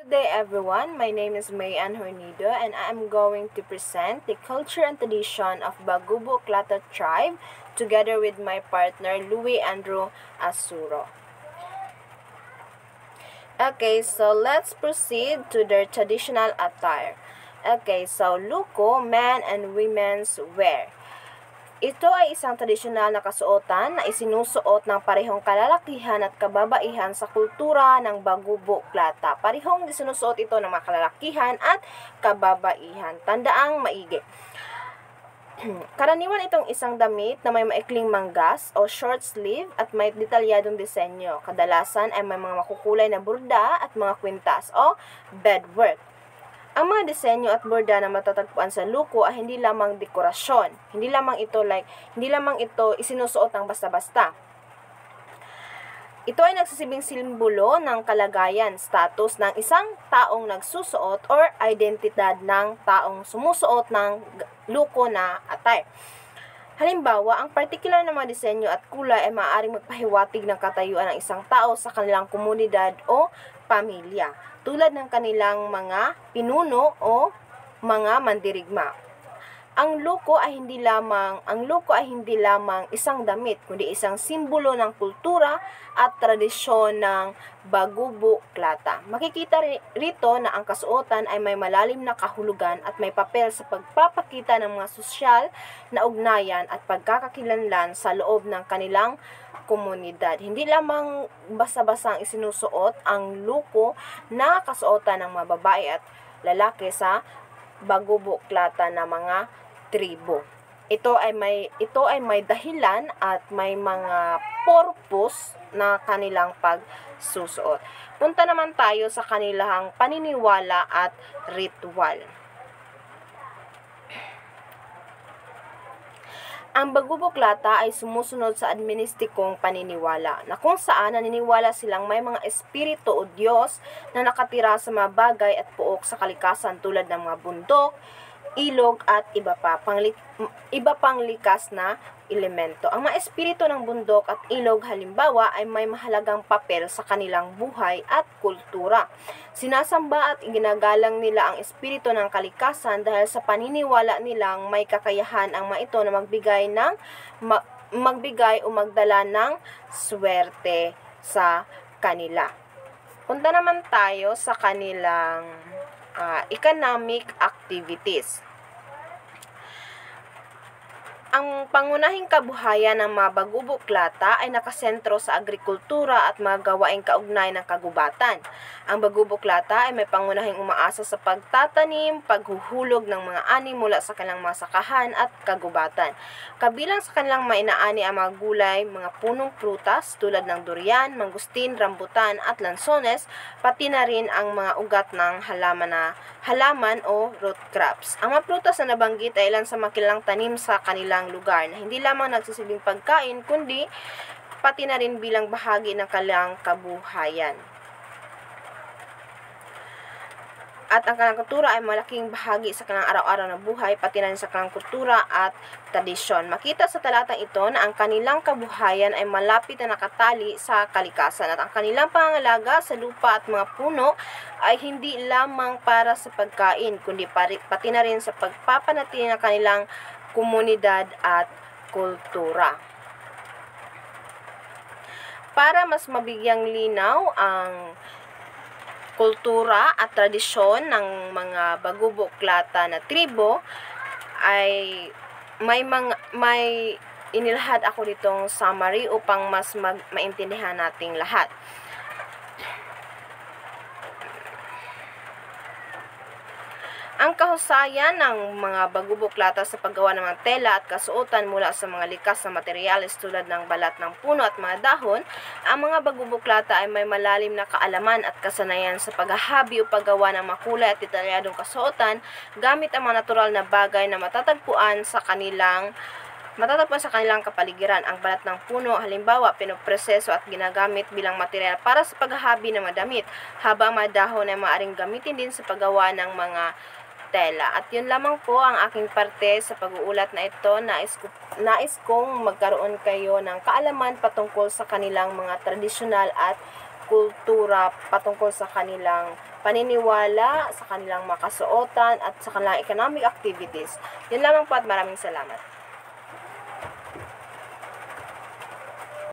Good day everyone, my name is Mayan Hornido and I am going to present the culture and tradition of Bagubo Klata tribe together with my partner Louis Andrew Asuro. Okay, so let's proceed to their traditional attire. Okay, so luko, men and women's wear. Ito ay isang tradisyonal na kasuotan na isinusuot ng parehong kalalakihan at kababaihan sa kultura ng Bagubo Klata. Parehong isinusuot ito ng mga kalalakihan at kababaihan. Tandaang maigi. Karaniwan itong isang damit na may maikling manggas o short sleeve at may detalyadong disenyo. Kadalasan ay may mga makukulay na burda at mga kwintas o beadwork. Ang mga disenyo at borda na matatagpuan sa luko ay hindi lamang dekorasyon. Hindi lamang ito isinusuot ng basta-basta. Ito ay nagsisibing simbolo ng kalagayan, status ng isang taong nagsusuot or identidad ng taong sumusuot ng luko na attire. Halimbawa, ang partikular na mga disenyo at kulay ay maaaring magpahiwatig ng katayuan ng isang tao sa kanilang komunidad o pamilya, tulad ng kanilang mga pinuno o mga mandirigma. Ang luko ay hindi lamang isang damit, kundi isang simbolo ng kultura at tradisyon ng Bagubo Klata. Makikita rito na ang kasuotan ay may malalim na kahulugan at may papel sa pagpapakita ng mga sosyal na ugnayan at pagkakakilanlan sa loob ng kanilang komunidad. Hindi lamang basta-basta ang isinusuot ang luko na kasuotan ng mga babae at lalaki sa Bagubo Klata na mga tribo. Ito ay may dahilan at may mga purpose na kanilang pagsusuot. Punta naman tayo sa kanilang paniniwala at ritual. Ang Bagubo Klata ay sumusunod sa administikong paniniwala na kung saan naniniwala silang may mga espiritu o Diyos na nakatira sa mga bagay at puok sa kalikasan tulad ng mga bundok, ilog at iba pang likas na elemento. Ang mga espiritu ng bundok at ilog halimbawa ay may mahalagang papel sa kanilang buhay at kultura. Sinasamba at iginagalang nila ang espiritu ng kalikasan dahil sa paniniwala nilang may kakayahan ang mga ito na magbigay o magdala ng swerte sa kanila. Punta naman tayo sa kanilang economic activities. Ang pangunahing kabuhayan ng mga Bagubo Klata ay nakasentro sa agrikultura at mga gawaing kaugnay ng kagubatan. Ang Bagubo Klata ay may pangunahing umaasa sa pagtatanim, paghuhulog ng mga ani mula sa kanilang mga sakahan at kagubatan. Kabilang sa kanilang mainaani ang mga gulay, mga punong prutas tulad ng durian, mangustin, rambutan at lansones, pati na rin ang mga ugat ng halaman o root crops. Ang mga prutas na nabanggit ay ilan sa makilang tanim sa kanilang lugar na hindi lamang nagsisilbing pagkain kundi pati na rin bilang bahagi ng kanilang kabuhayan. At ang kanilang kultura ay malaking bahagi sa kanilang araw-araw na buhay, pati na rin sa kanilang kultura at tradisyon. Makita sa talatang ito na ang kanilang kabuhayan ay malapit na nakatali sa kalikasan at ang kanilang pangangalaga sa lupa at mga puno ay hindi lamang para sa pagkain, kundi pati na rin sa pagpapanatili ng kanilang komunidad at kultura. Para mas mabigyang linaw ang kultura at tradisyon ng mga Bagubo Klata na tribo ay may inilahad ako ditong summary upang mas maintindihan nating lahat. Ang kahusayan ng mga Bagubo Klata sa paggawa ng mga tela at kasuotan mula sa mga likas na materyales tulad ng balat ng puno at mga dahon, ang mga Bagubo Klata ay may malalim na kaalaman at kasanayan sa paghahabi o paggawa ng makulay at detalyadong kasuotan gamit ang mga natural na bagay na matatagpuan sa kanilang kapaligiran. Ang balat ng puno, halimbawa, pinoproseso at ginagamit bilang material para sa paghahabi ng mga damit, habang mga dahon ay maaaring gamitin din sa paggawa ng mga tela. At yun lamang po ang aking parte sa pag-uulat na ito. Nais kong magkaroon kayo ng kaalaman patungkol sa kanilang mga tradisyonal at kultura patungkol sa kanilang paniniwala, sa kanilang makasuotan, at sa kanilang economic activities. Yun lamang po at maraming salamat.